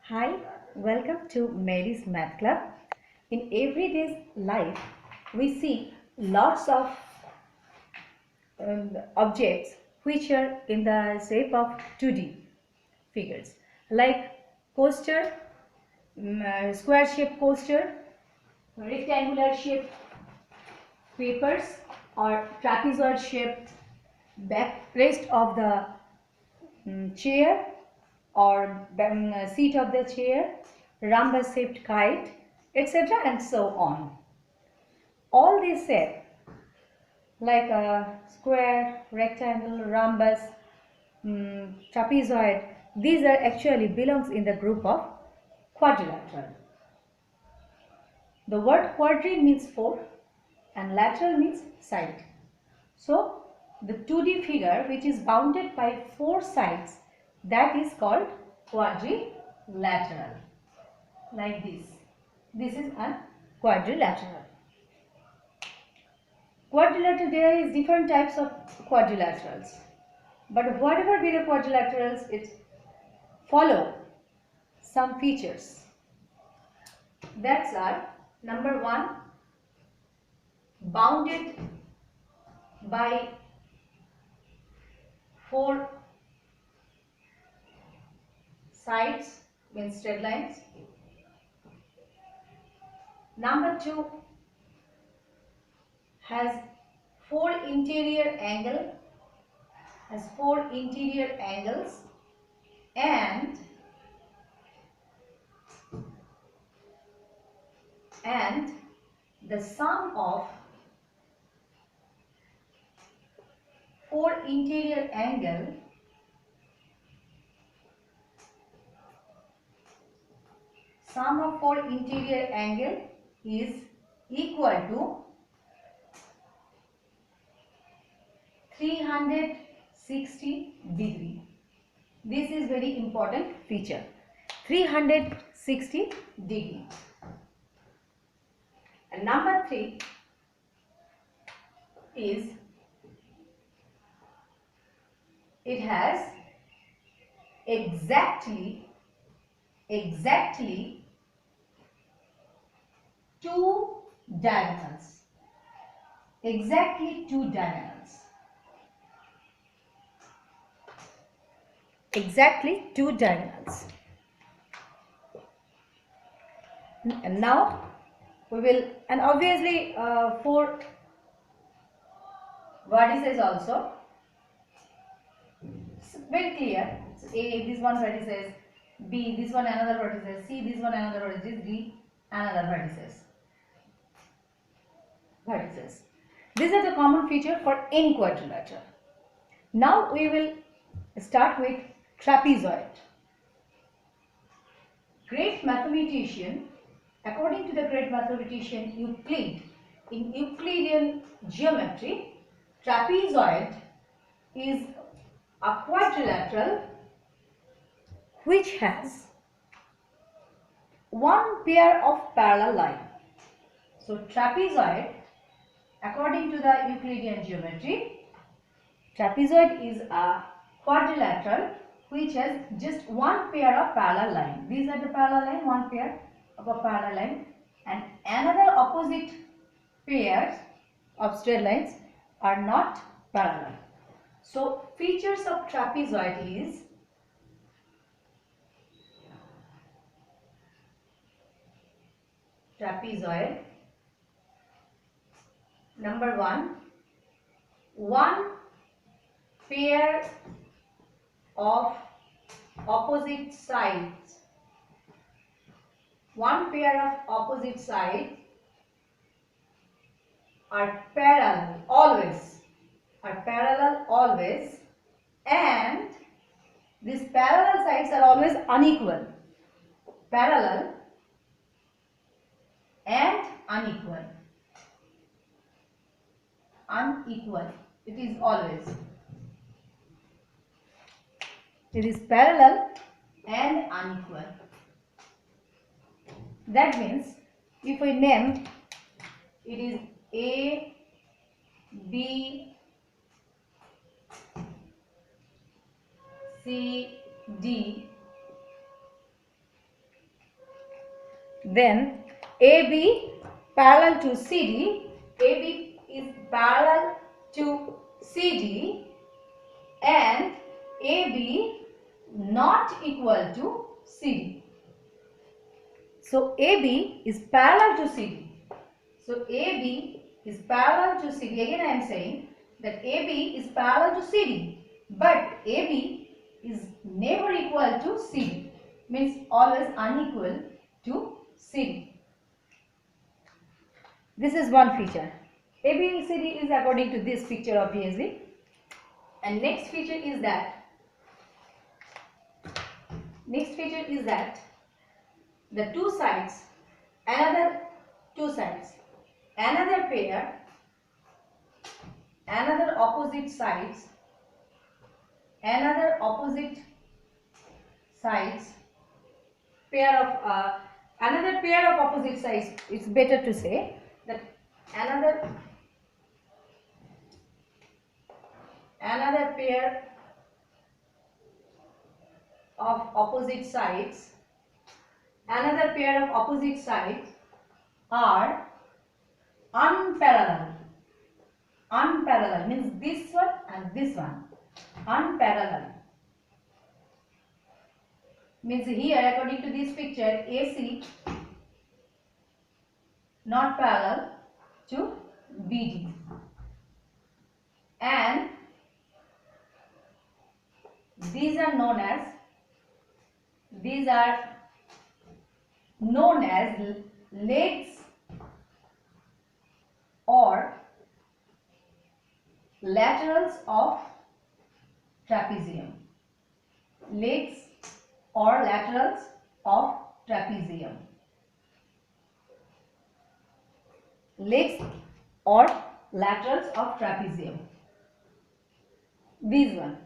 Hi, welcome to Mary's Math Club. In everyday life, we see lots of objects which are in the shape of 2D figures, like coaster, square shaped coaster, rectangular shaped papers, or trapezoid shaped backrest of the chair or seat of the chair, rhombus shaped kite, etc. and so on. All these shapes like a square, rectangle, rhombus, trapezoid, these are actually belongs in the group of quadrilateral. The word quadri means four and lateral means side. So the 2D figure which is bounded by four sides, that is called quadrilateral. Like this. This is a quadrilateral. Quadrilateral, there is different types of quadrilaterals. But whatever be the quadrilaterals, it follow some features. That's are number one, bounded by four sides, means straight lines. Number two, has four interior angles, and the sum of four interior angle is equal to 360 degree. This is very important feature. 360 degree. And number three is it has exactly two diagonals. Exactly two diagonals. And now we will, and obviously four vertices also. It's very clear. So A, this one vertices, B, this one another vertices, C, this one another vertices, D, another vertices. These are the common feature for any quadrilateral. Now we will start with trapezoid. Great mathematician, according to the great mathematician Euclid, in Euclidean geometry, trapezoid is a quadrilateral which has one pair of parallel lines. So trapezoid, according to the Euclidean geometry, trapezoid is a quadrilateral which has just one pair of parallel line. These are the parallel line, one pair of a parallel line, and another opposite pairs of straight lines are not parallel. So features of trapezoid is number one pair of opposite sides. One pair of opposite sides are parallel always, and these parallel sides are always unequal. Parallel and unequal. It is always. It is parallel and unequal. That means if we named it is A, B, C, D, Then AB parallel to CD, AB is parallel to CD and AB not equal to CD. So AB is parallel to CD. So AB is parallel to CD. Again I am saying that AB is parallel to CD, but AB is never equal to CD. Means always unequal to CD. This is one feature. ABCD is according to this picture obviously. And next feature is that the two sides, another pair, another opposite sides, another pair of opposite sides. It's better to say that another pair of opposite sides, are unparalleled. Unparalleled means this one and this one. Unparalleled means here according to this picture AC not parallel to BD, and these are known as legs or laterals of trapezium. Legs or laterals of trapezium. Legs or laterals of trapezium. This one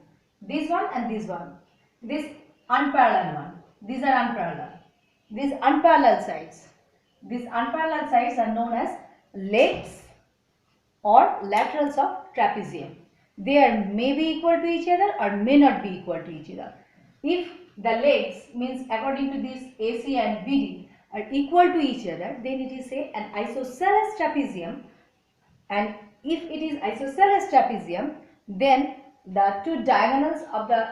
and this one. This unparalleled one. These are unparalleled. These unparalleled sides. These unparalleled sides are known as legs or laterals of trapezium. They are may be equal to each other or may not be equal to each other. If the legs means according to this AC and BD are equal to each other, then it is say an isosceles trapezium, and if it is isosceles trapezium, then the two diagonals of the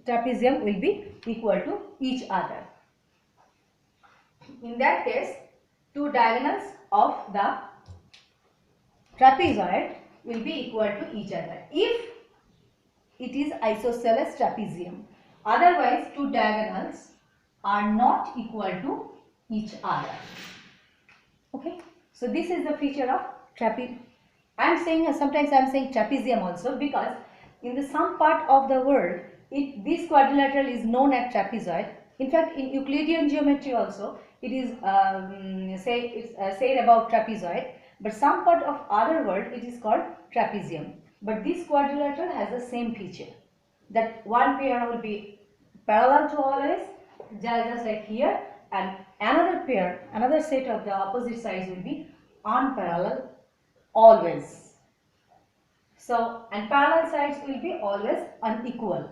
trapezium will be equal to each other. In that case, two diagonals of the trapezoid will be equal to each other if it is isosceles trapezium. Otherwise, two diagonals are not equal to each other. Okay, so this is the feature of trapezium. Sometimes I am saying trapezium also because in the some part of the world this quadrilateral is known as trapezoid. In fact, in Euclidean geometry also it is said about trapezoid, but some part of other world it is called trapezium. But this quadrilateral has the same feature, that one pair will be parallel to always, just like here, and another set of the opposite sides will be unparalleled always. So, and parallel sides will be always unequal.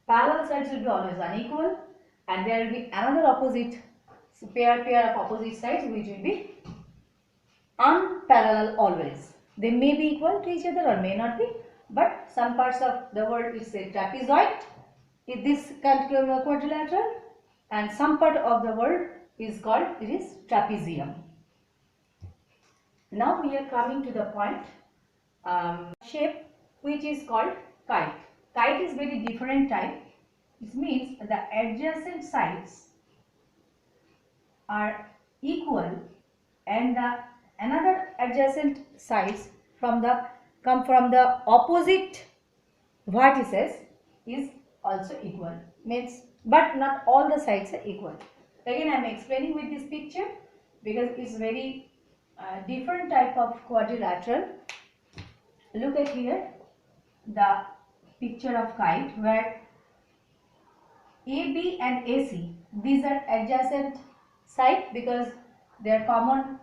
Parallel sides will be always unequal, and there will be another opposite pair of opposite sides which will be unparalleled always. They may be equal to each other or may not be, but some parts of the world is a trapezoid, is this quadrilateral, and some part of the world is called trapezium. Now we are coming to the point shape which is called kite. Kite is very different type. It means the adjacent sides are equal and the another adjacent sides come from the opposite vertices is also equal. Means, but not all the sides are equal. Again I am explaining with this picture because it's very different type of quadrilateral. Look at here the picture of kite where AB and AC, these are adjacent side because their common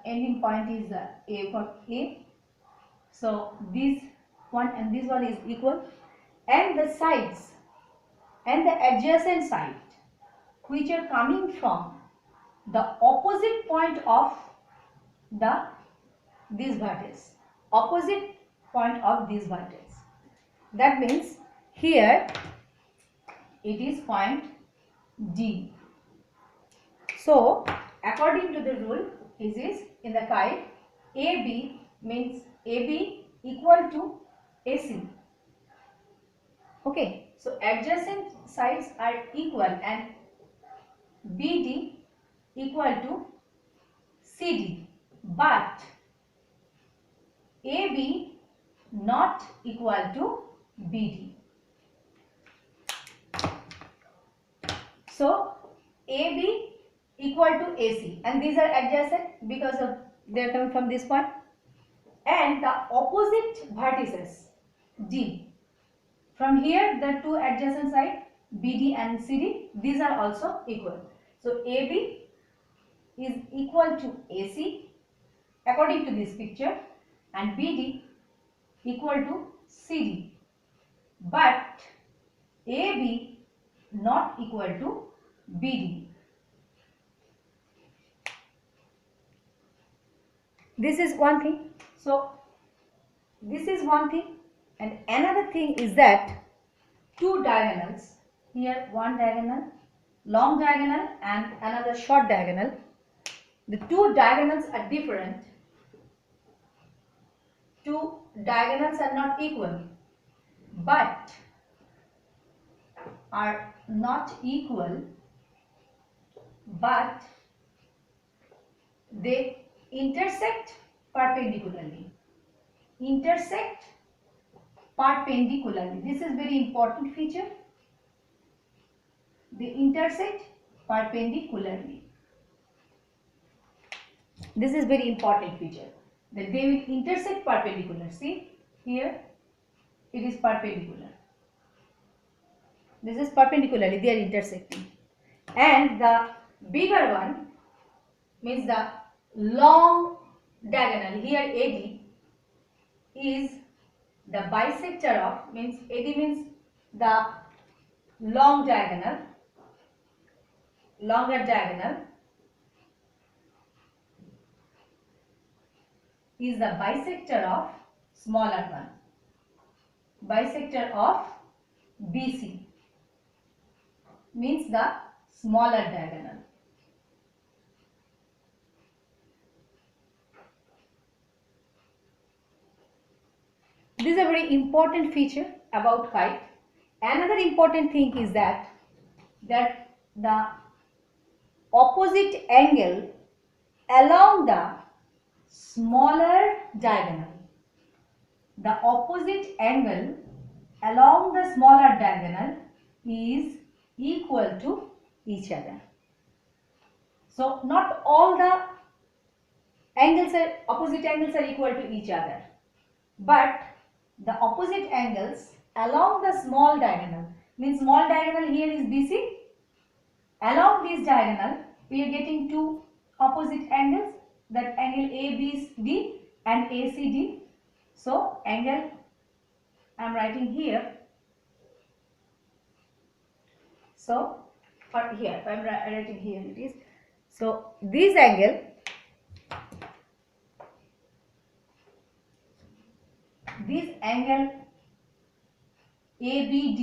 ending point is A for A. So this one and this one is equal, and the sides and the adjacent side which are coming from the opposite point of this vertex. Opposite point of this vertex. That means here it is point D. So according to the rule, is in the kite, AB means AB equal to AC. Okay, so adjacent sides are equal and BD equal to CD, but AB not equal to BD. So AB equal to AC, and these are adjacent because of they are coming from this point, and the opposite vertices D. From here the two adjacent sides BD and CD, these are also equal. So AB is equal to AC according to this picture, and BD equal to CD, but AB not equal to BD. This is one thing. So this is one thing, and another thing is that two diagonals, here one diagonal, long diagonal, and another short diagonal. The two diagonals are different. Two diagonals are not equal, but are not equal, but they intersect perpendicularly. Intersect perpendicularly. This is very important feature. They intersect perpendicularly. This is very important feature, that they will intersect perpendicular. See here, it is perpendicular. This is perpendicularly they are intersecting, and the bigger one means the long diagonal. Here AD is the bisector of, means AD means the long diagonal, longer diagonal is the bisector of smaller one, bisector of BC means the smaller diagonal. This is a very important feature about kite. Another important thing is that the opposite angle along the smaller diagonal, the opposite angle along the smaller diagonal is equal to each other. So not all the opposite angles are equal to each other, but the opposite angles along the small diagonal, means small diagonal here is BC. Along this diagonal we are getting two opposite angles, that angle ABD and ACD. So angle I am writing here. So or here I am writing here it is. So this angle ABD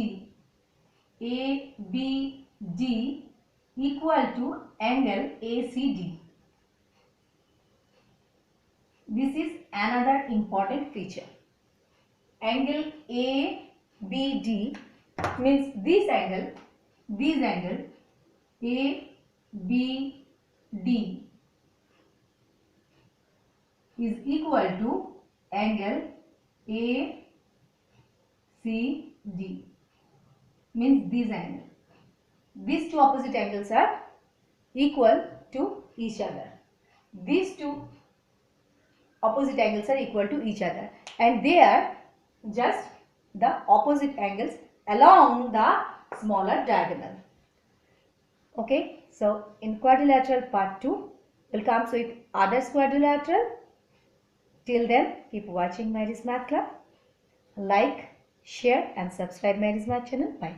equal to angle ACD. This is another important feature. Angle ABD means this angle ABD is equal to angle ACD, means this angle. These two opposite angles are equal to each other. These two opposite angles are equal to each other, and they are just the opposite angles along the smaller diagonal. Okay, so in quadrilateral part 2 will comes with others quadrilateral. Till then, keep watching Mary's Math Club. Like, share and subscribe Mary's Math channel. Bye.